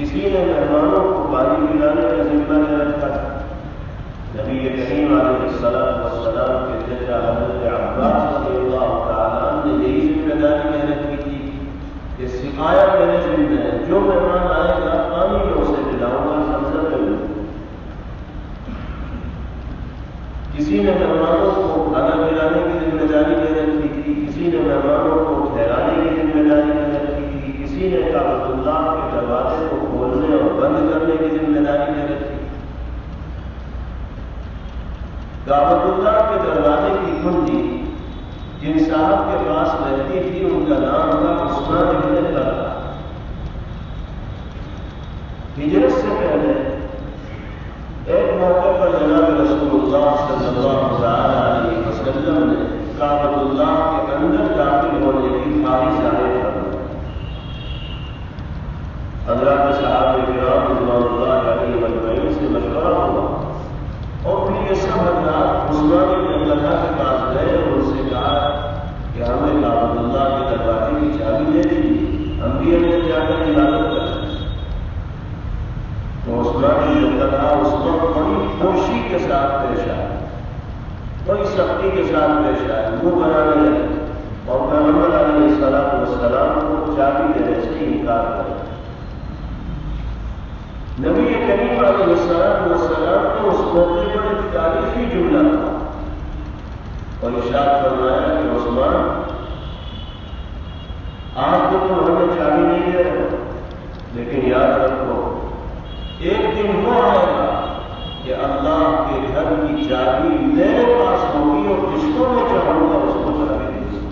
کسی نے مہمانوں کو پانی پلانے کا ذمہ لے رکھا تھا۔ نبی کریم علیہ السلام کے چچا حضرت عباس رضی اللہ تعالیٰ عنہ نے یہی ذمہ داری لے رکھی تھی کہ سکھایا میرے ذمہ ہے، جو مہمان آئے گا پانی میں اسے پلاؤں گا، سمجھا کروں۔ کسی نے مہمانوں کو کھانا پلانے کی ذمہ داری لے رکھی تھی، کسی نے مہمانوں کو ٹھہرانے کی ذمہ داری لے رکھی تھی، کسی نے کعبۃ اللہ کے دروازے کو کھولنے اور بند کرنے کی ذمہ داری لے رکھی تھی۔ کعبۃ اللہ کے دروازے کی کنجی جن صاحب کے پاس رہتی تھی ان کا نام تھا عثمان بن طلحہ۔ ہجرت سے پہلے ایک موقع پر جناب رسول اللہ صلی اللہ علیہ وسلم نے کعبۃ اللہ کے اندر داخل ہونے کی خواہش ظاہر کی۔ حضرات صحابہ کرام رضوان اللہ علیہ اجمعین سے مشورہ ہوا اور پھر یہ سب حضرات عثمان بن طلحہ کے پاس گئے اور ان سے کہا کہ ہمیں کعبۃ اللہ کے دروازے کی چابی دے دیجیے، ہم بھی اندر جا کر عبادت کریں۔ تو عثمان بن طلحہ اس وقت بڑی خوشی کے ساتھ پیش آئے، بڑی سختی کے ساتھ پیش آئے، منہ بنانے لگے اور پیغمبر علیہ السلام کو چابی دینے سے انکار کرے۔ نبی کریم علیہ السلام نے اس موقع پر ایک تاریخی جملہ تھا اور ارشاد فرمایا کہ عثمان آج تو تم ہمیں چابی نہیں دے رہے، لیکن یاد رکھو ایک دن وہ آئے گا کہ اللہ کے گھر کی چابی میرے پاس ہوگی اور جس کو میں چاہوں گا اس کو چابی دے گی۔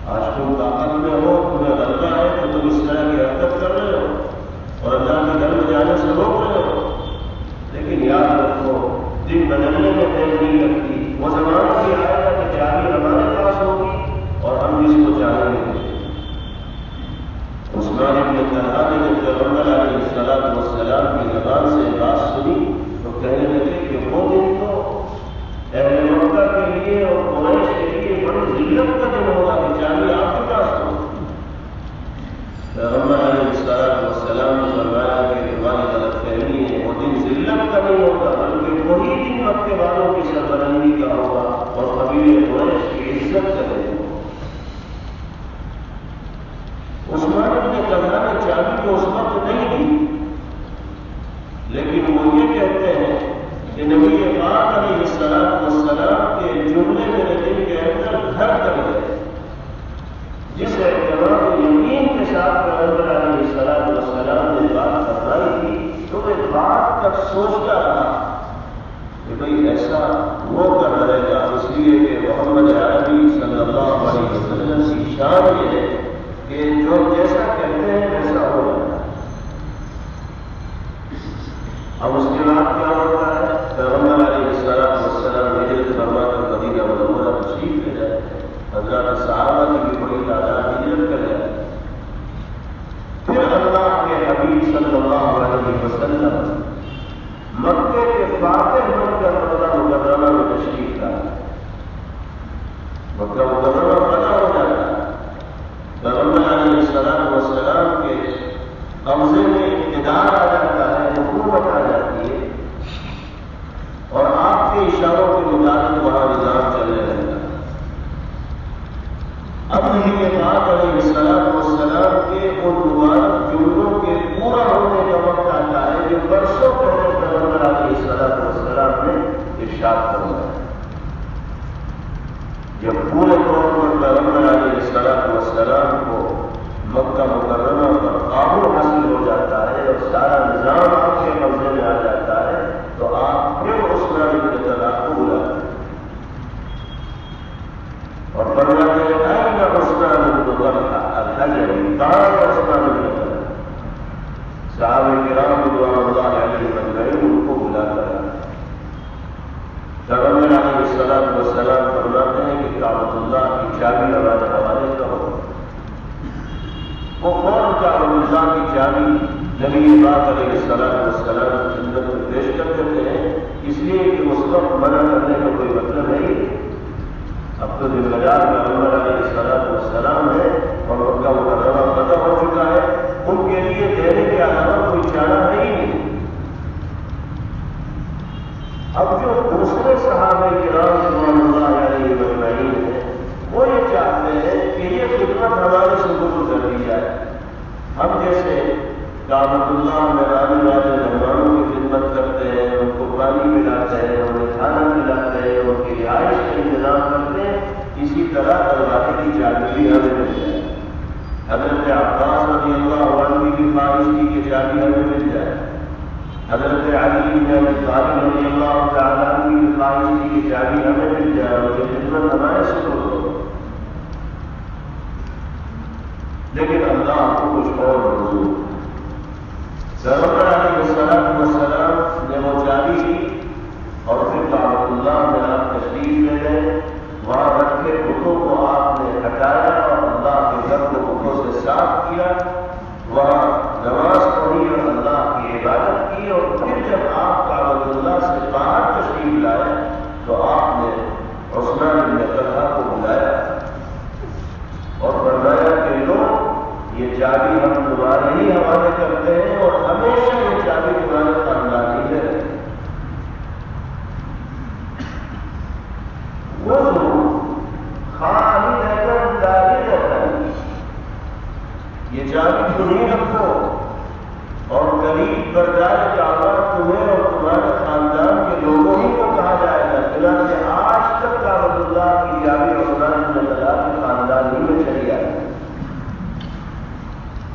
آج تم طاقت میں ہو، تمہیں غلبہ ہے تو تم اس طرح کی حرکت کر رہے ہو اور اللہ کے گھر میں جانے سے روک رہے ہو، لیکن یاد رکھو دن بدلنے میں دیر نہیں لگتی، وہ زمانہ بھی آئے گا کہ چابی ہمارے پاس ہوگی اور ہم جس کو چاہیں گے۔ عثمان بن طلحہ نے جب پیغمبر علیہ السلام کی زبان سے بات سنی تو کہنے لگے کہ وہ دن تو اہل مکہ کے لیے اور قریش کے لیے بڑی ذلت کا دن ہوگا کہ چابی آپ کے پاس ہو۔ پیغمبر علیہ السلام نے فرمایا کہ ہماری غلط فہمی ہے، وہ دن ذلت کا نہیں ہوگا بلکہ وہی دن مکے والوں کی سربلندی کا ہوگا اور قبیلے قریش کی عزت کرے گا۔ عثمان بن طلحہ نے چابی کو اس وقت نہیں دی، لیکن وہ یہ کہتے ہیں کہ نبی پاک علیہ السلام کے جملے میرے دل کے اندر گھر کر گئے، جس اعتماد و یقین کے ساتھ پیغمبر علیہ السلام نے بات فرمائی تھی تو میں بات تک سوچتا رہا کہ بھئی ایسا وہ کر رہے گا، اس لیے کہ محمد عربی صلی اللہ علیہ وسلم کی شان یہ ہے کہ جو جیسا کہتے ہیں ویسا ہو جاتا ہے۔ اب اس کے بعد کیا ہوتا ہے؟ پیغمبر علیہ السلام ہجرت فرما کر مدینہ منورہ تشریف لے جائے، حضرات صحابہ کی بھی بڑی تعداد ہجرت کر جائے۔ پھر اللہ کے حبیب صلی اللہ علیہ وسلم مکے کے فاتح بن کر مکہ مکرمہ میں تشریف لائے۔ مکہ مکرمہ فتح ہو جاتا ہے، پیغمبر علیہ السلام کے قبضے میں اقتدار آ جاتا ہے، حکومت آ جاتی ہے اور آپ کے اشاروں کے مطابق وہاں نظام چلنے لگتا ہے۔ اب نبی پاک علیہ السلام کے ان مبارک جملوں کے پورا ہونے کا وقت آتا ہے جو برسوں پہلے پیغمبر علیہ السلام نے ارشاد فرمایا۔ جب پورے طور پر پیغمبر علیہ السلام کو مکہ مکرمہ پر قابو حاصل ہو جاتا ہے اور سارا نظام آپ کے قبضے میں آ جاتا ہے تو آپ پھر عثمان بن طلحہ کو بلاتے ہیں اور فرماتے ہیں اين عثمان بن طلحہ الحجری، کہاں عثمان بن طلحہ؟ صحابہ کرام رضوان اللہ علیہم اجمعین ان کو بلا کر پیغمبر علیہ السلام فرماتے ہیں کہ کعبۃ اللہ کی چابی ہمارے حوالے کرو۔ وہ فوراً کعبۃ اللہ کی چابی نبی پاک علیہ السلام کی خدمت میں پیش کر دیتے ہیں، اس لیے کہ اس وقت منع کرنے کا کوئی مطلب نہیں۔ اب تو ذمہ دار پیغمبر علیہ السلام ہے اور مکہ مکرمہ فتح ہو چکا ہے، ان کے لیے کعبۃ اللہ میں آنے والے مہمانوں کی خدمت کرتے ہیں، ان کو پانی پلاتے ہیں، انہیں کھانا کھلاتے ہیں، ان کی رہائش کا انتظام کرتے ہیں، اسی طرح دروازے کی چابی بھی ہمیں مل جائے۔ حضرت عباس رضی اللہ عنہ کی خواہش تھی کہ چابی ہمیں مل جائے، حضرت علی بن ابی طالب رضی اللہ تعالیٰ عنہ کی خواہش تھی کہ چابی ہمیں مل جائے اور یہ خدمت ہمارے سپرد ہو، لیکن اللہ کو کچھ اور منظور۔ پیغمبر علیہ السلام نے وہ چابی لی اور پھر کعبۃ اللہ میں آپ تشریف لے گئے، وہاں رکھے بتوں کو آپ نے ہٹایا اور اللہ کے گھر کو بتوں سے صاف کیا، وہاں نماز پڑھی اور اللہ کی عبادت کی، اور پھر جب آپ کعبۃ اللہ سے باہر تشریف لائے تو آپ نے عثمان بن طلحہ کو بلایا اور فرمایا کہ لوگ یہ چابی ہم تمہارے ہی حوالے کرتے ہیں اور ہمیشہ یہ چابی تمہارے خاندانی میں رہے۔ وہ یہ چابی تمہیں رکھو اور قریب بردار کعبہ تمہیں اور تمہارے خاندان کے لوگوں ہی کو کہا جائے گا، چنانچہ آج تک کعبۃ اللہ کی چابی عثمان بن طلحہ کے خاندان ہی میں چلی آئی۔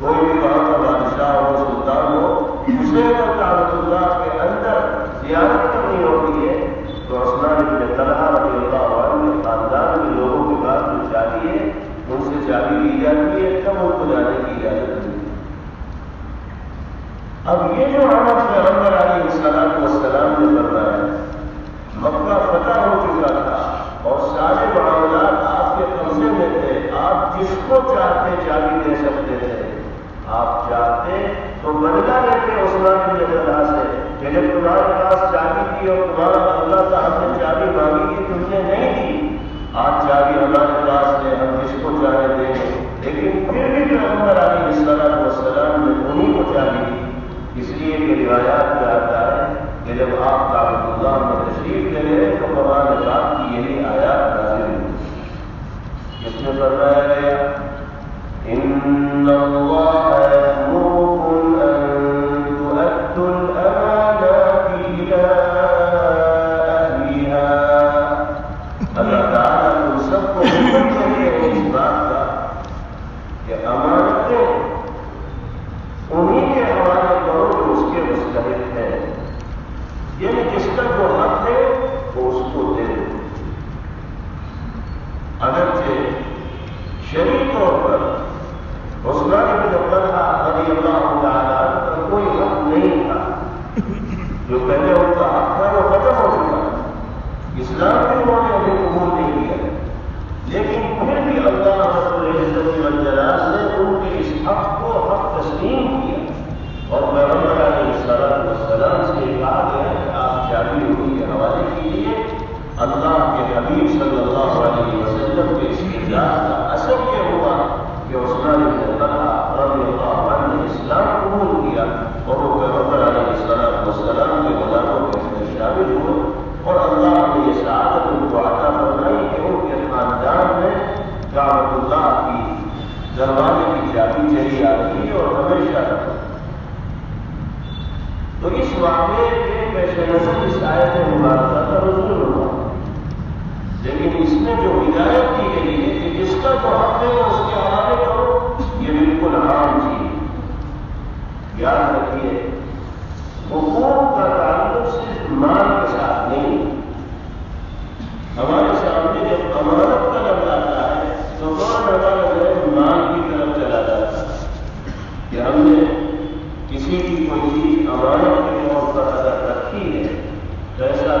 کوئی بھی وہاں کا بادشاہ ہو، سلطان ہو، اسے اور کعبۃ اللہ کے اندر زیارت کرنی ہوتی ہے تو عثمان بن طلحہ رضی اللہ عنہ کے خاندان کے لوگوں کے پاس جو چابی ہے ان سے چابی لی جاتی ہے، تب ان کو جانے کی اجازت ہے۔ اب یہ جو عمل پیغمبر علیہ السلام نے فرمایا، مکہ فتح ہو چکا تھا اور سارے معاملات آپ کے قبضے میں تھے، آپ جس کو چاہتے چابی دے سکتے تھے، آپ چاہتے تو بدلہ لیتے عثمان بن طلحہ سے کہ جب تمہارے پاس چابی تھی اور تمہارا اللہ صاحب نے چابی مانگی تھی تم نے نہیں دی، آج چابی ہمارے پاس ہے، ہم جس کو چاہے دیں گے، لیکن پھر بھی پیغمبر علیہ السلام نے انہیں کو چابی دی، اس لیے کہ روایات میں آتا ہے کہ جب آپ کعبۃ اللہ میں تشریف لے گئے تو قرآن پاک کی یہی آیات نازل ہوئی جس میں فرمایا گیا إِنَّ اللَّهَ يَأْمُرُكُمْ أَن تُؤَدُّوا الْأَمَانَاتِ إِلَىٰ أَهْلِهَا۔ اللہ تعالیٰ تم سب کو حکم دیتے ہیں اس بات کا کہ امانتیں انہیں کے حوالے کرو جو اس کے مستحق ہیں، یعنی جس کا جو حق ہے وہ اس کو دے دو۔ اگرچہ شرعی طور پر عثمان بن طلحہ رضی اللہ تعالیٰ کا کوئی حق نہیں تھا، جو پہلے ان کا حق تھا وہ ختم ہو چکا، اسلام بھی انہوں نے ابھی قبول نہیں کیا، لیکن پھر بھی اللہ رب العزت والجلال نے ان کے اس حق کو حق تسلیم کیا اور پیغمبر علیہ السلام سے کہا گیا کہ آپ چابی انہیں کے حوالے کیجیے۔ اللہ کے حبیب صلی اللہ علیہ وسلم کے اس اعزاز کا اثر یہ ہوا کہ عثمان بن طلحہ رضی اللہ عنہ نے اسلام قبول کیا اور وہ پیغمبر علیہ السلام کے غلاموں کے اندر شامل ہوئے، اور اللہ نے یہ سعادت ان کو عطا فرمائی کہ ان کے خاندان میں کعبۃ اللہ کی دروازے کی چابی چلی آتی اور ہمیشہ رکھی۔ تو اس واقعے کے پیش نظر اس آیت مبارکہ کا نزول ہوا، لیکن اس میں جو ہدایت کی گئی ہے کہ جس کا جو حق ہے وہ اس کے حوالے کرو، یہ بالکل عام چیز۔ یاد رکھیے حقوق کا تعلق صرف مال کے ساتھ نہیں، ہمارے سامنے جب امانت کا لفظ آتا ہے تو فوراً ہمارا ذہن مال کی طرف چلا جاتا ہے کہ ہم نے کسی کی کوئی چیز امانت کے طور پر اگر رکھی ہے، پیسہ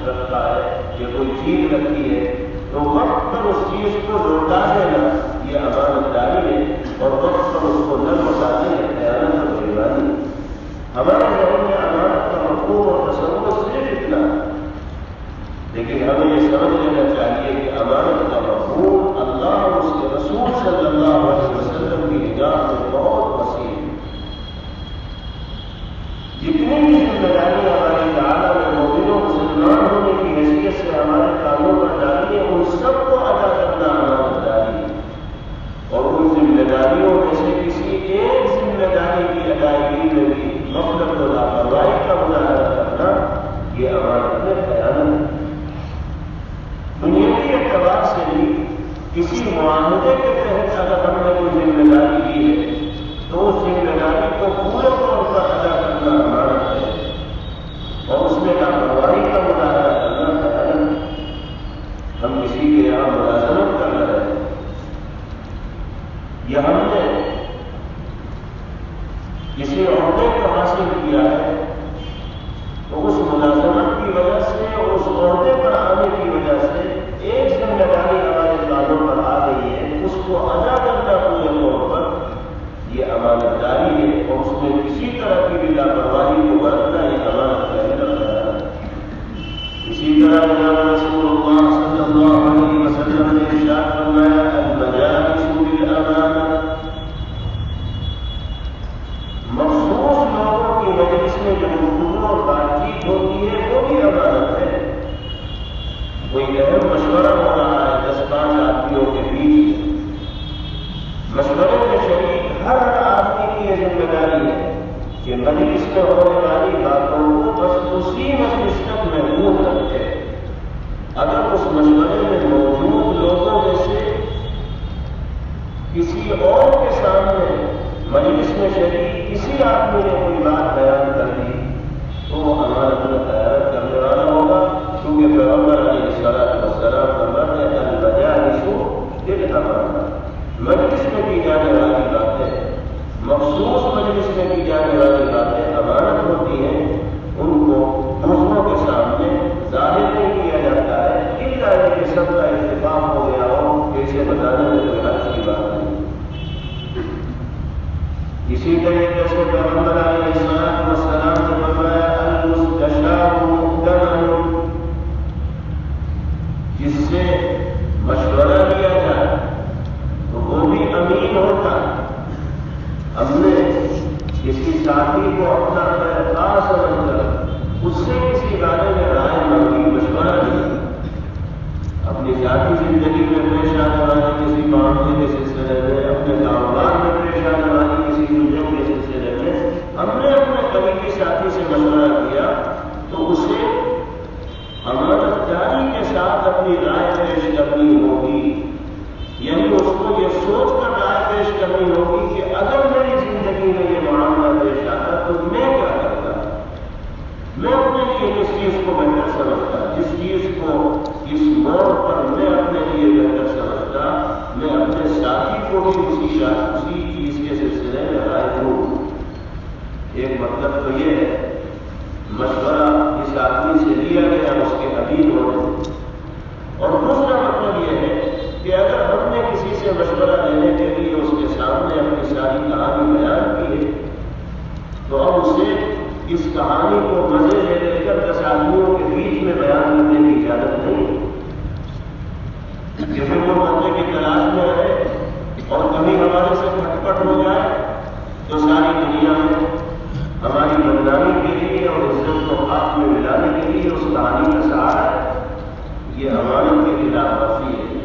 رکھا ہے یا کوئی چیز رکھی ہے تو وقت پر اس چیز کو لوٹا دینا یہ امانت داری ہے، اور وقت پر اس کو نہ لوٹانے یہ خیانت اور بےایمانی۔ ہمارے ذہن میں امانت کا مفہوم اور تصور صرف اتنا ہے، لیکن ہمیں یہ سمجھ لینا چاہیے کہ امانت کا مفہوم اللہ اور اس کے رسول صلی اللہ علیہ وسلم کی نگاہ میں بہت وسیع ہے۔ جتنی بھی ذمہ داریاں ہماری تعالیٰ نے مومنوں مسلمان ہونے کی حیثیت سے ہمارے کاموں پر ڈالی ہے ان سب کو ادا کرنا امانت داری ہے، اور ان ذمہ داریوں میں سے کسی ایک ذمہ داری کی ادائیگی ادائیگی میں بھی غفلت و لاپرواہی کا مظاہرہ کرنا یہ امانت میں خیانت ہے۔ دنیاوی اعتبار سے بھی کسی معاہدے کے تحت اگر ہم نے کوئی ذمہ داری لی ہے تو اس ذمہ داری کو پورے طور پر ادا کرنا امانت ہے، اور اس میں لاپرواہی کا مظاہرہ کرنا خیانت ہے۔ ہم کسی کے یہاں ملازمت کر رہے ہیں یا ہم نے کسی عہدے کو حاصل کیا ہے تو اس ملازمت کی وجہ سے اور اس عہدے پر آنے کی وجہ سے ایک ذمہ داری ہمارے کانوں پر آ گئی ہے، اس کو ادا کرنا پورے طور پر یہ امانت داری ہے، اور اس میں کسی طرح کی بھی لاپرواہی کو برتنا یہ امانت کا ہے۔ اسی طرح جناب رسول اللہ صلی اللہ علیہ وسلم نے ارشاد فرمایا المجالس بالامانہ، مخصوص لوگوں کی مجلس میں جو گفتگو اور بات چیت ہوتی ہے وہ بھی امانت ہے۔ کوئی اہم مشورہ ہو رہا ہے 10-5 آدمیوں کے بیچ، مشورے میں شریک ہر آدمی کی یہ ذمہ داری ہے کہ مجلس میں ہونے والی باتوں کو بس اسی مجلس تک محدود رکھے۔ اگر اس مشورے میں موجود لوگوں میں سے کسی اور کے سامنے مجلس میں شریک کسی آدمی نے کوئی بات بیان کر دی تو وہ امانت میں خیانت کرنے والا ہوگا، کیونکہ پیغمبر علیہ السلام فرماتے ہیں المجالس بالامانہ، مجلس میں کی جانے والی باتیں، مخصوص مجلس میں کی جانے والی باتیں امانت ہوتی ہیں، ان کو دوسروں کے سامنے ظاہر نہیں کیا جاتا ہے، الا کہ سب کا اتفاق ہو گیا ہو کہ اسے بتانے میں کوئی حرج کی بات نہیں۔ اسی طریقے سے پیغمبر علیہ السلام نے فرمایا المستشار مؤتمن، جس سے مشورہ لیا جائے تو وہ بھی امین ہوتا ہے۔ ہم نے کسی ساتھی کو اپنا خیر سمجھ کر اس سے کسی بارے میں رائے مانگی، مشورہ لیا، اپنی ذاتی زندگی میں پیش آنے والے کسی معاملے کے سلسلے میں، اپنے کاروبار میں پیش آنے والی کسی چیزوں کے سلسلے میں ہم نے اپنے قریبی ساتھی سے مشورہ کیا تو اسے امانت داری کے ساتھ اپنی رائے پیش کرنی ہوگی، یعنی اس کو یہ سوچ کر رائے پیش کرنی ہوگی کہ اگر میری زندگی میں یہ معاملہ پیش آتا تو میں کیا کرتا، میں اپنے لیے کس چیز کو بہتر سمجھتا، جس چیز کو اس موڑ پر میں اپنے لیے بہتر سمجھتا، میں اپنے ساتھی کو بھی اسی چیز کے سلسلے میں رائے دوں۔ ایک مطلب تو یہ ہے مشورہ اس آدمی سے لیا گیا اس کے ابھی ہونے، اور دوسرا مطلب یہ ہے کہ اگر ہم نے کسی سے مشورہ لینے کے لیے اس کے سامنے اپنی ساری کہانی بیان کی ہے تو اب اسے اس کہانی کو مزے لے کر 10 آدمیوں کے بیچ میں بیان کرنے کی اجازت نہیں، کہ پھر وہ مزے کی تلاش میں رہے اور کبھی ہمارے سے کھٹپٹ ہو جائے تو ساری دنیا میں ہماری بدنامی کے لیے اور عزت کو ہاتھ میں ملانے کے لیے اس کہانی کا سہارا ہے۔ یہ امانت کے خلاف ورزی ہے۔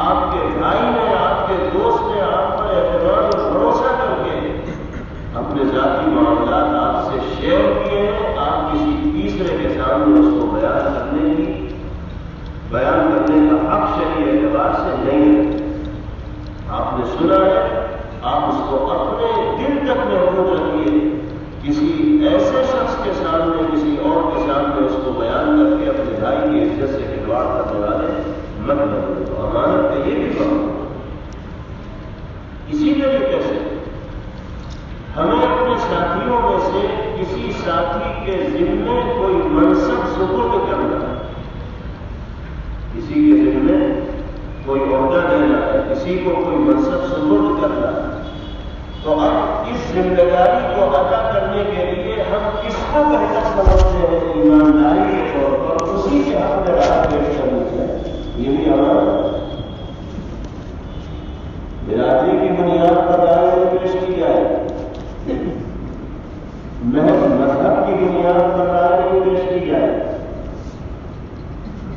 آپ کے بھائی نے، آپ کے دوست نے آپ پر اعتماد اور بھروسہ کر کے اپنے ذاتی معاملات آپ سے شیئر کیے ہیں، آپ کسی تیسرے کے سامنے اس کو بیان کرنے کا حق شرعی اعتبار سے نہیں ہے۔ آپ نے سنا ہے، آپ اس کو اپنے دل تک محفوظ رکھیے، کسی ایسے شخص کے سامنے، کسی اور کے سامنے اس کو بیان کر کے اپنے بھائی کی عزت سے کھلواڑ کرنے والے مت بنو۔ تو امانت کا یہ بھی بات۔ اسی طریقے سے ہمیں اپنے ساتھیوں میں سے کسی ساتھی کے ذمے کوئی منصب سپرد کرنا ہے، کسی کے ذمے کوئی عہدہ دینا ہے، کسی کو کوئی منصب سپرد کرنا ہے، تو اب اس ذمہ داری کو ادا کرنے کے لیے ہم کس کو بہتر سمجھتے ہیں ایمانداری کے طور پر اسی کے حق میں رائے پیش کرنی چاہیے۔ یہ بھی امانت برادری کی بنیاد پر رائے پیش کی جائے، محض مذہب کی بنیاد پر رائے پیش کی جائے،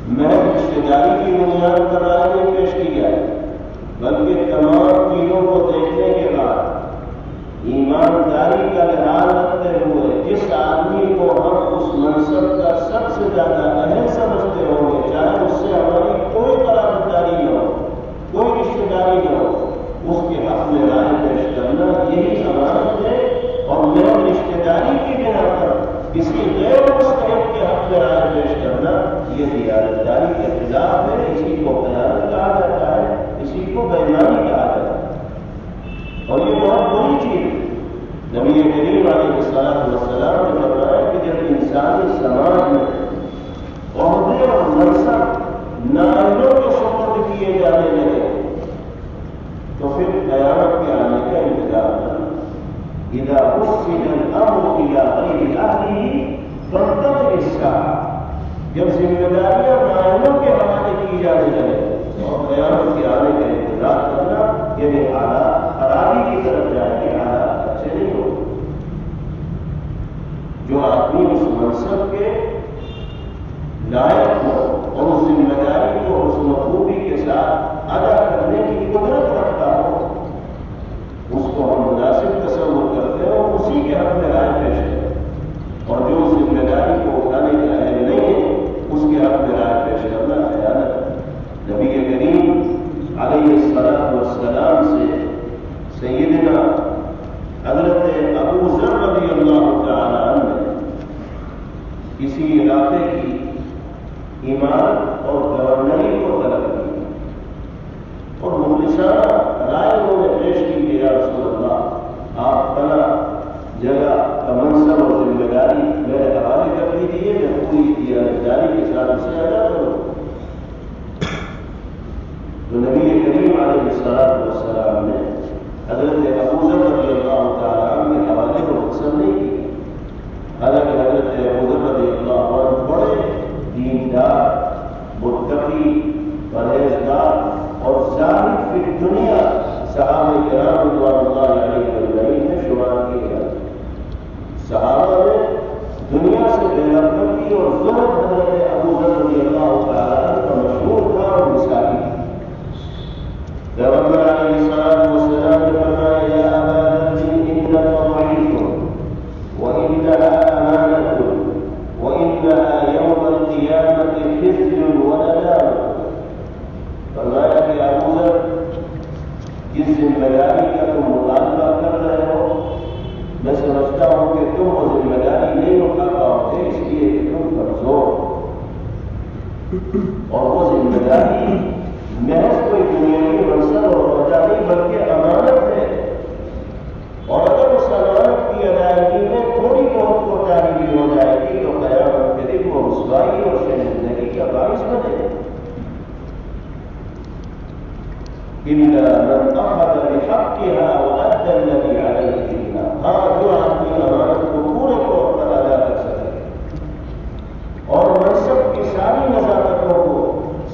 محض رشتے داری کی بنیاد پر رائے پیش کی جائے، بلکہ تمام چیزوں کو دیکھنے کے بعد ایمانداری کا لحاظ جس آدمی کو ہم اس منصب کا سب سے زیادہ اہم سمجھتے ہوں گے، چاہے اس سے ہماری کوئی قرابتداری نہ ہو، کوئی رشتے داری نہ ہو، اس کے حق میں رائے پیش کرنا یہی امانت ہے۔ اور میرے رشتے داری کی بنا پر کسی غیر مستحق کے حق میں رائے پیش کرنا یہ دیانتداری کے خلاف ہے۔ اسی کو خیانت کہا جاتا ہے، اسی کو بےایمانی کہا جاتا ہے، اور یہ بہت بری چیز ہے۔ نبی کریم علیہ السلام نے فرمایا کہ جب انسانی سماج میں عہدے اور منصب نائبوں کے سپرد کیے جانے لگے تو پھر قیامت کے آنے کا انتظار کرنا۔ اذا وسد الامر الى غیر اہلہ فانتظر الساعہ، جب ذمہ داریاں نائبوں کے حوالے کی جانے لگے اور قیامت کے آنے کا انتظار کرنا، یعنی حالات خرابی کی طرف جائیں گے، حالات اچھے نہیں ہو۔ جو آدمی اس منصب کے لائق ہو اور اس ذمہ داری کو حسن خوبی کے ساتھ ادا کرنے کی قدرت رکھتا ہو، اس کو ہم مناسب تصور کرتے ہیں اور اسی کے حق میں رائے پیش کریں، اور جو اس ذمہ داری کو اٹھانے کے اہل نہیں ہے اس کے حق میں رائے پیش کرنا خیانت ہے۔ نبی کریم علیہ السلام سے سیدنا حضرت ابو ذر رضی اللہ تعالی عنہ نے کسی علاقے کی عمارت اور گورنری کو طلب کی اور مخلصانہ رائے انہوں نے پیش کی کہ یا رسول اللہ، آپ فلاں جگہ کا منصب اور ذمہ داری میرے حوالے کر دیجیے، میں پوری دیانتداری کے ساتھ اسے ادا کروں۔ تو نبی کریم علیہ السلام نے حضرت ابو ذر رضی اللہ تعالیٰ عنہ کے حوالے کو مقصد نہیں کیا، حالانکہ حضرت ابو ذر رضی اللہ عنہ بڑے دیندار، متقی، پرہیزگار اور زاہد فی الدنیا صحابہ کرام رضوان اللہ علیہ اجمعین میں شمار کیے گئے۔ صحابہ میں دنیا سے بے رغبتی اور زہد حضرت ابو ذر رضی اللہ تعالیٰ عنہ کا مشہور تھا اور مثالی تھا۔ پیغمبر علیہ السلام نے فرمایا یا ابا ذر انک ضعیف وانها امانۃ وانها یوم القیامۃ خزي وندامۃ، فرمایا کہ ابو ذر جس ذمہ داری کا تم مطالبہ کر رہے ہو، میں سمجھتا ہوں کہ تم وہ ذمہ داری نہیں اٹھا پاؤ گے، اس لیے کہ تم کمزور ہو، اور وہ ذمہ داری محض کوئی دنیاوی منصب اور عہدہ نہیں بلکہ امانت ہے، اور اگر اس امانت کی ادائیگی میں تھوڑی بہت کوتاہی بھی ہو جائے گی تو قیامت کے دن وہ رسوائی اور شرمندگی کا باعث بنے۔ إِلَّا مَنْ أَخَذَ بِحَقِّهَا وَأَدَّى الَّذِي عَلَيْهِ فِيهَا، ہاں جو آدمی امانت کو پورے طور پر ادا کر سکے اور منصب کی ساری نزاکتوں کو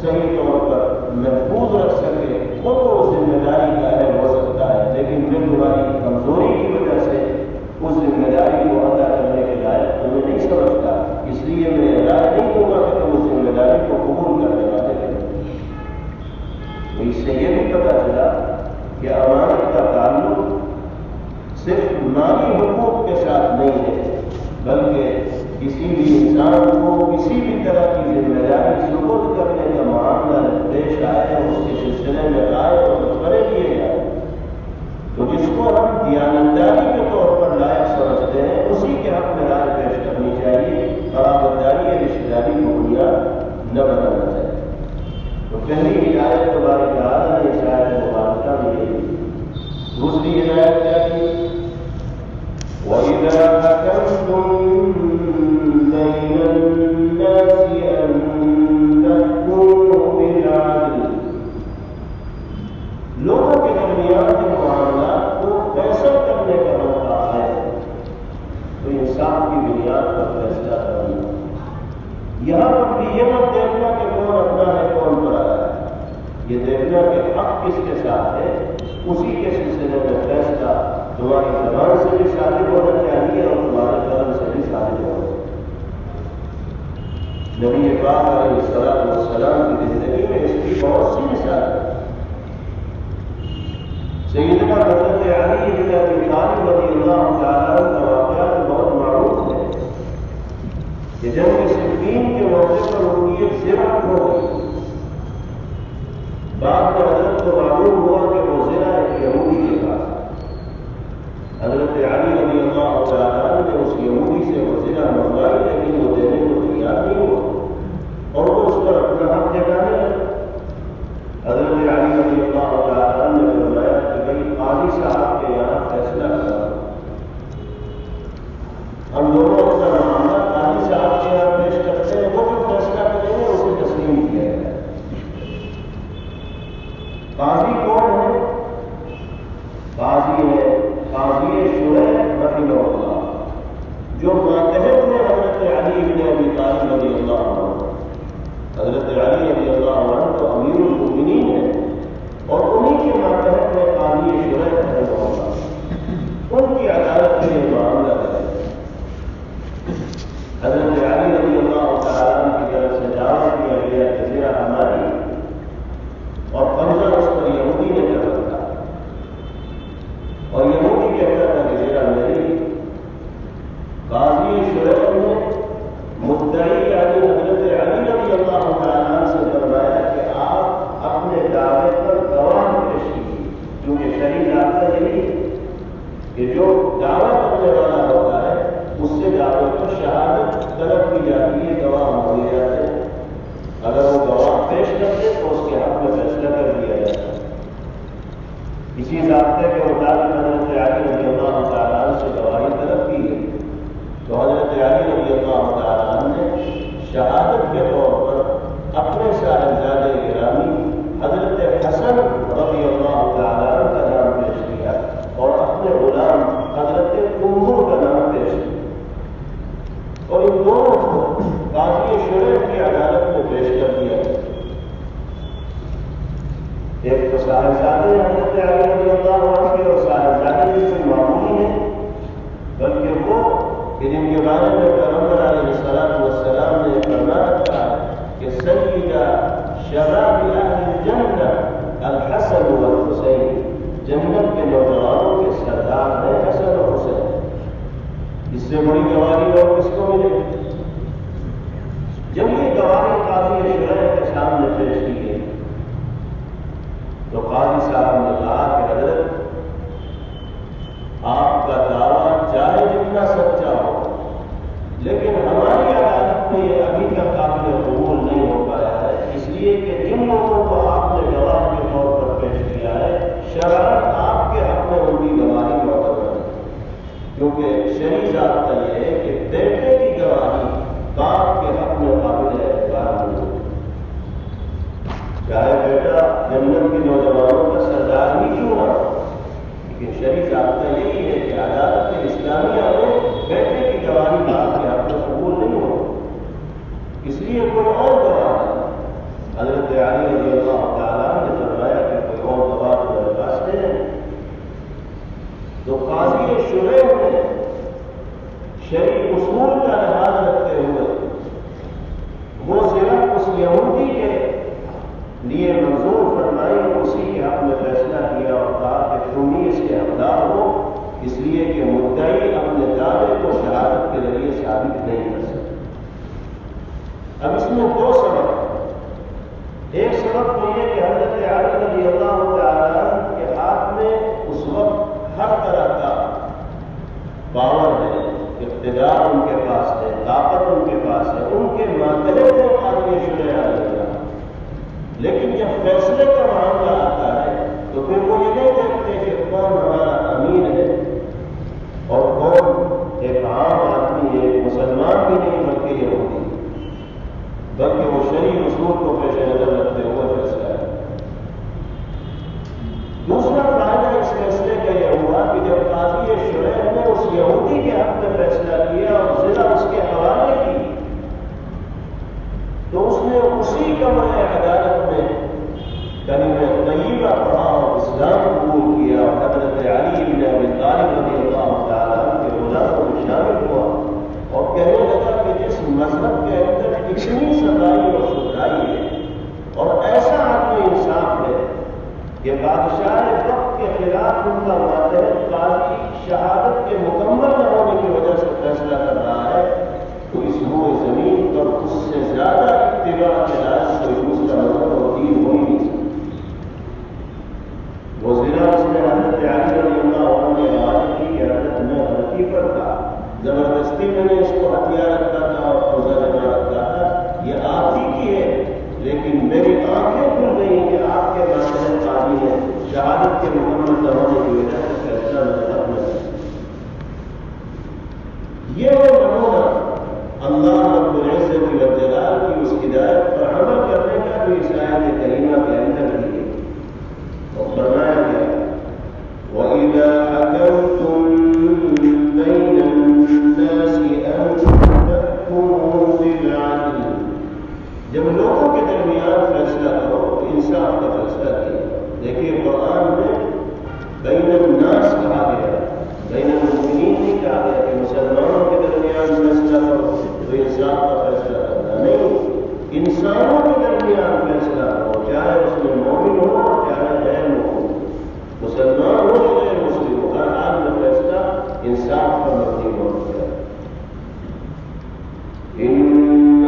صحیح طور پر محفوظ رکھ سکے، وہ تو ذمہ داری کا اہل ہو سکتا ہے، لیکن میں تمہاری کمزوری کی وجہ سے اس ذمہ داری کو ادا کرنے کے لائق تمہیں نہیں سمجھتا، اس لیے میں رائے نہیں دوں گا کہ تم اس ذمہ داری کو قبول کرنے والے ہیں۔ تو اس سے یہ بھی پتہ چلا کہ امانت کا تعلق صرف مالی حقوق کے ساتھ نہیں ہے، بلکہ کسی بھی انسان کو کسی بھی طرح کی ذمہ داری سپرد کرنے کا معاملہ پیش آئے، اس کے سلسلے میں رائے اور مشورے کیے جائے تو جس کو ہم دیانتداری کے طور پر لائق سمجھتے ہیں اسی کے حق میں رائے پیش کرنی چاہیے، قرابتداری یا رشتہ داری کو بنیاد نہ بنانا چاہیے۔ تو پہلی ہدایت تبارک تعالیٰ نے اس آیت مبارکہ میں یہ دی۔ دوسری ہدایت کیا کی؟ وَإِذَا حَكَمْتُم بَيْنَ النَّاسِ أَن تَحْكُمُوا بِالْعَدْلِ، لوگوں کے درمیان کے معاملات کو فیصلہ کرنے کا موقع ہے تو انصاف کی بنیاد پر فیصلہ کرنا۔ یہاں پر بھی یہ مت دیکھنا کہ کون اپنا ہے کون پرایا ہے، یہ دیکھنا کہ حق کس کے ساتھ ہے، اسی کے سلسلے میں فیصلہ تمہاری زبان سے بھی صادق ہونا چاہیے اور تمہارے قلم سے بھی صادق ہونا چاہیے۔ نبی پاک علیہ السلام کی زندگی میں اس کی بہت سی مثال ہے۔ سیدنا حضرت علی بن ابی طالب رضی اللہ تعالیٰ عنہ کا واقعہ بہت معروف ہے۔ کی ایک زرعت ہو گئی. بعد میں حضرت کو معلوم ہوا کہ وہ زنا ایک یہودی کے پاس. حضرت علی رضی اللہ تعالیٰ عنہ نے اس یہودی سے وہ زنا منگوائی، لیکن وہ دینے کو تیار نہیں ہوا اور وہ اس پر اپنا حق جتانے لگا. حضرت علی رضی اللہ تعالیٰ عنہ نے فرمایا کہ بھائی قاضی صاحب کے یہاں فیصلہ کرا، ہم دونوں اپنا معاملہ قاضی صاحب کے یہاں پیش کرتے ہیں، وہ جو فیصلہ کریں گے اسے تسلیم کیا جائے. قاضی کون ہے؟ قاضی ہے قاضی شریح رحمہ اللہ، جو ماتحت میں حضرت علی بن ابی طالب رضی اللہ عنہ. حضرت علی رضی اللہ عنہ تو امیر المؤمنین ہیں اور انہی کے ماتحت میں قاضی شریح رحمہ اللہ، ان کی عدالت کے لیے معاملہ ہے. حضرت علی رضی اللہ تعالیٰ عنہ کی طرف سے دعوت کیا گیا کہ زنا ہماری، اور قبضہ اس پر یہودی نے کر رکھا اور یہودی کہتا تھا کہ زنا میری. قاضی شریح نے مدعی یعنی حضرت علی رضی اللہ تعالیٰ عنہ سے فرمایا کہ آپ اپنے دعوے پر گواہ پیش کیجیے، کیونکہ شرعی ضابطہ یہی ہے کہ جو دعویٰ کرنے والا ہوتا ہے اس سے دعوے پر شہادت طلب کی جاتی ہے، گواہ مانگے جاتے ہیں. اگر وہ گواہ پیش کرتے تو اس کے حق میں فیصلہ کر دیا جاتا ہے. اسی ضابطے کے مطابق حضرت علی رضی اللہ تعالیٰ عنہ سے گواہی طلب کی گئی تو حضرت علی رضی اللہ تعالیٰ عنہ نے شہادت کے طور پر اپنے صاحبزادے گرامی حضرت حسن رضی اللہ تعالیٰ عنہ کا نام پیش کیا اور اپنے غلام حضرت انظر کا نام پیش کیا اور ان دونوں کو قاضی شریح کی عدالت میں پیش کر دیا. ایک تو صاحبزادے حضرت علی رضی اللہ عنہ کے اور صاحبزادے بھی کوئی معمولی ہے، بلکہ وہ کہ جن کے بارے میں پیغمبر علیہ الصلوۃ والسلام نے فرما رکھا ہے کہ سیدہ شباب اہل الجنہ الحسن والحسین، جنت کے نوجوانوں کے سردار ہیں حسن اور حسین. اس سے بڑی گواہی اور کس کو ملے؟ جب یہ گواہی قاضی شریح کے سامنے پیش کی گئی تو قاضی صاحب نے کہا کہ حضرت آپ کا دعویٰ چاہے جتنا سچا ہو، لیکن ہماری عدالت میں یہ ابھی تک قابل قبول نہیں ہو پایا ہے، اس لیے کہ جن لوگوں کو آپ نے گواہ کے طور پر پیش کیا ہے شرعاً آپ کے حق میں ان کی گواہی معتبر ہے، کیونکہ شرعی ضابطہ یہ ہے کہ بیٹے کی گواہی باپ کے حق میں قابل اعتبار نہیں ہے، چاہے بیٹا جنت کے نوجوانوں کا سردار ہی کیوں نہ ہو. لیکن شرعی ضابطہ یہی ہے کہ عدالت اسلامیہ میں بیٹے کی گواہی باپ کے حق میں قبول نہیں ہو، اس لیے کوئی اور گواہ ہے. حضرت علی رضی اللہ تعالیٰ نے فرمایا کہ کوئی اور گواہ تو میرے پاس نہیں ہے. تو قاضی شریح نے شرعی اصول کا لحاظ رکھتے ہوئے وہ زنا اس یہودی کے لیے منظور فرمائی، اسی کے حق میں فیصلہ کیا اور کہا کہ تم ہی اس کے حقدار ہو، اس لیے کہ مدعی اپنے دعوے کو شہادت کے ذریعے ثابت نہیں کر سکتے. اب اس میں دو سبب ہیں. ایک سبب تو یہ کہ حضرت علی رضی اللہ تعالیٰ عنہ کے ہاتھ میں اس وقت ہر طرح کا پاور ہے، اقتدار ان کے پاس ہے، طاقت ان کے پاس ہے، ان کے ماتحت میں قاضی شریح آ گیا. لیکن جب فیصلے کا معاملہ آتا ہے تو پھر وہ یہ نہیں دیکھتے کہ کون ہمارا امیر ہے اور کون ایک عام آدمی ہے، مسلمان بھی نہیں بلکہ یہودی، بلکہ وہ شرعی اصول کو پیش نظر رکھتے ہوئے فیصلہ ہے. دوسرا فائدہ اس فیصلے کا یہ ہوا کہ جب قاضی شریح نے اس یہودی کے حق میں فیصلہ کیا اور زنا اس کے حوالے کی تو اس نے اسی کمرے عدالت میں کلمہ طیبہ پڑھا اور اسلام قبول کیا اور حضرت علی بن ابی طالب رضی اللہ تعالیٰ کے غلاموں میں شامل ہوا اور کہنے لگا کہ جس مذہب کے اندر اتنی صفائی اور ستھرائی ہے اور ایسا آدمی انصاف ہے کہ بادشاہ وقت کے خلاف ان کا ماتحت قاضی شہادت کے مکمل نہ ہونے کی وجہ سے اگرچہ میں نے اس کو ہتھیار رکھا تھا اور روزہ جمع رکھا تھا، یہ آپ ہی کی ہے، لیکن میری آنکھیں کھل گئی کہ آپ کے بارے قاضی ہے شہادت کے مکمل نہ ہونے کی وجہ سے فیصلہ نظر میں یہ وہ نمونہ اللہ رب العزت والجلال کی اس ہدایت پر عمل کرنے کا جو اس آیت کریمہ کے اندر بھی ہے اور فرمایا گیا وَإِذَا حَكَمْتُم بَيْنَ النَّاسِ أَن تَحْكُمُوا بِالْعَدْلِ، جب لوگوں کے درمیان فیصلہ کرو تو انصاف کا فیصلہ کیا۔ دیکھیے قرآن میں بین الناس کہا گیا، بین المؤمنین نہیں کہا گیا کہ مسلمانوں کے درمیان فیصلہ کرو تو انصاف کا فیصلہ کرنا نہیں، انسانوں کے درمیان فیصلہ کرو، چاہے اس میں مومن ہو چاہے غیر مومن، مسلمان ہو یا غیر مسلم ہو، ہر حال میں فیصلہ انصاف پر مبنی ہونا چاہیے۔ ان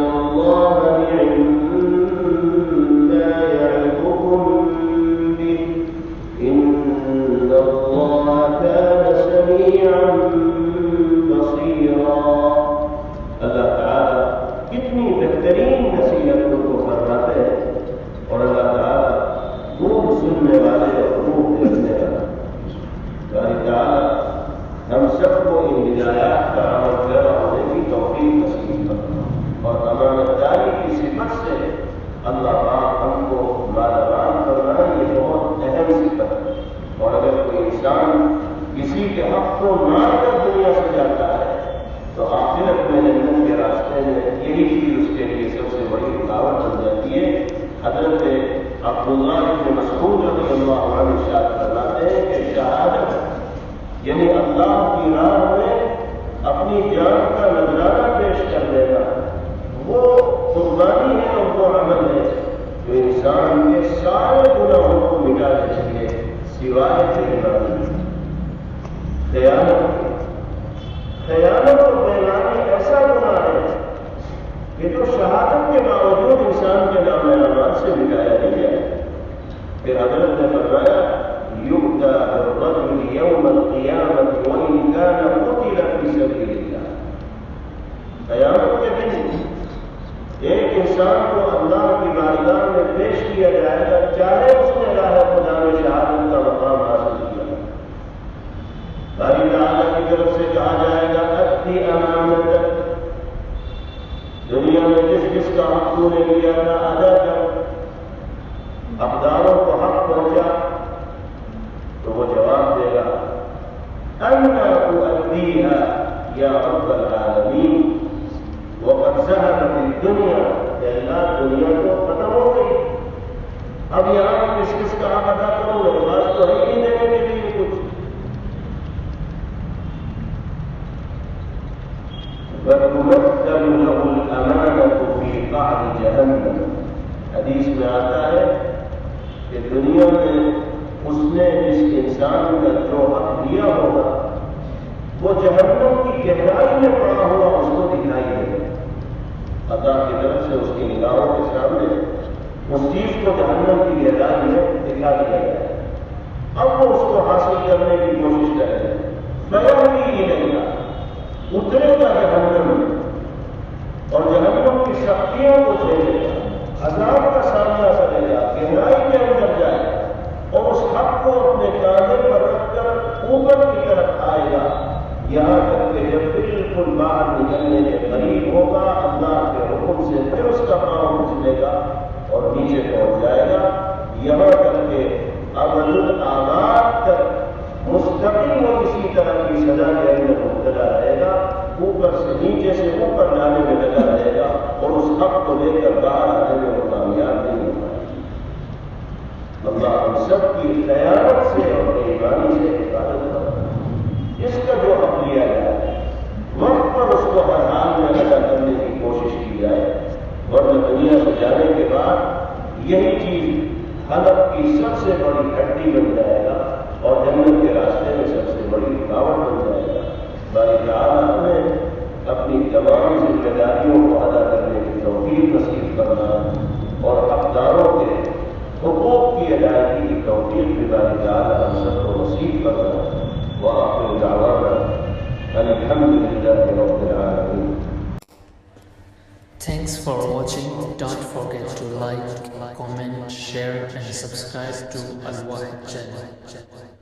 اللہ ما يعظكم به ان اللہ كان سميعا بصيرا۔ اللہ تعالیٰ کتنی بہترین نصیحتوں کو فرماتے ہیں اور اللہ تعالیٰ خوب سننے والے اور خوب دیکھنے والے۔ باری تعالیٰ ہم سب کو ان ہدایات کا عمل پیرا ہونے کی توفیق نصیب کرنا اور امانت داری کی صفت سے اللہ پاک ہم کو مالامال کرنا، یہ بہت اہم صفت ہے۔ اور اگر کوئی انسان کسی کے حق کو مار کر دنیا سے جاتا ہے تو آخرت میں جنت کے راستے میں یہی چیز اس کے لیے سب سے بڑی رکاوٹ بن جاتی ہے۔ حضرت عبداللہ بن مسعود رضی اللہ عنہ ارشاد فرماتے ہیں کہ شہادت یعنی اللہ کی راہ میں اپنی جان کا نذرانہ پیش کر دینا، وہ قربانی ہے اور وہ عمل ہے جو انسان کے سارے گناہوں کو مٹا دیتی ہے سوائے بےایمانی۔ خیانت اور بےایمانی ایسا گناہ ہے کہ جو شہادت کے باوجود انسان کے نام اعمال سے مٹایا نہیں جائے۔ پھر حضرت نے فرمایا یؤتی بالرجل یوم القیامۃ وان کان قتل فی سبیل اللہ، قیامت کے دن ایک انسان کو اللہ کی بارگاہ میں پیش کیا جائے گا چاہے اس نے راہ خدا میں شہادت کا مقام حاصل کیا۔ باری تعالیٰ کی طرف سے کہا جائے گا ادی امانتک، دنیا میں جس جس کا حق تو نے لیا تھا ادا کر، حقداروں کو حق پہنچا، تو وہ جواب دے گا انا اؤدیھا یا رب العالمین وقد ذهبت الدنیا، کہ اللہ دنیا تو ختم ہو گئی، اب یہاں کس کس کا حق ادا کروں، میرے پاس تو ہے ہی دینے کے لیے کچھ۔ وَتُمَثَّلُ لَهُ الْأَمَانَةُ فِي قَعْرِ جَهَنَّمَ، حدیث میں آتا ہے کہ دنیا میں اس نے جس انسان کا جو حق لیا ہوگا وہ جہنم کی گہرائی میں پڑا ہوا اس کو دکھائی دے گا، اللہ کی طرف سے اس کی نگاہوں کے سامنے اس چیز کو جہنم کی گہرائی میں دکھا دیا گیا۔ اب وہ اس کو حاصل کرنے کی کوشش کرے گا، فَيَهْوِي إِلَيْهَا، اترے گا جہنم میں اور جہنم کی سختیوں کو جھیلے گا، عذاب کا سامنا کرے گا، گہرائی کے اندر جائے گا اور اس حق کو اپنے کاندھے پر رکھ کر اوپر کی طرف آئے گا، یہاں تک کہ جب بالکل باہر نکلنے کے قریب ہوگا اللہ کے حکم سے پھر اس کا پاؤں اچھلے گا اور نیچے پہنچ جائے گا، یہاں تک کہ ابد الآباد تک مستقل وہ اسی طرح کی سزا کے اندر مبتلا رہے گا، اوپر سے نیچے سے اوپر جانے میں لگا رہے گا اور اس حق کو لے کر باہر آنے میں وہ کامیاب نہیں ہو پائے۔ اللہ ہم سب کی خیانت سے اور بےایمانی سے حفاظت کرتا ہے۔ اس کا جو حق لیا جائے وقت پر اس کو ہر حال میں ادا کرنے کی کوشش کی جائے، ورنہ دنیا سے جانے کے بعد یہی چیز حلق کی سب سے بڑی ہڈی بن جائے گا اور جنت کے راستے میں سب سے بڑی رکاوٹ بن جائے گا۔ باری تعالیٰ ہمیں اپنی تمام ذمہ داریوں کو ادا کرنے کی توفیق نصیب کرنا اور حقداروں کے حقوق کی ادائیگی کی توفیق بھی باری تعالیٰ ہم سب کو نصیب کرنا۔ وآخر دعوانا الحمد للہ رب العالمین۔ Thanks for watching. Don't forget to like, comment, share and subscribe to Al Wahid channel.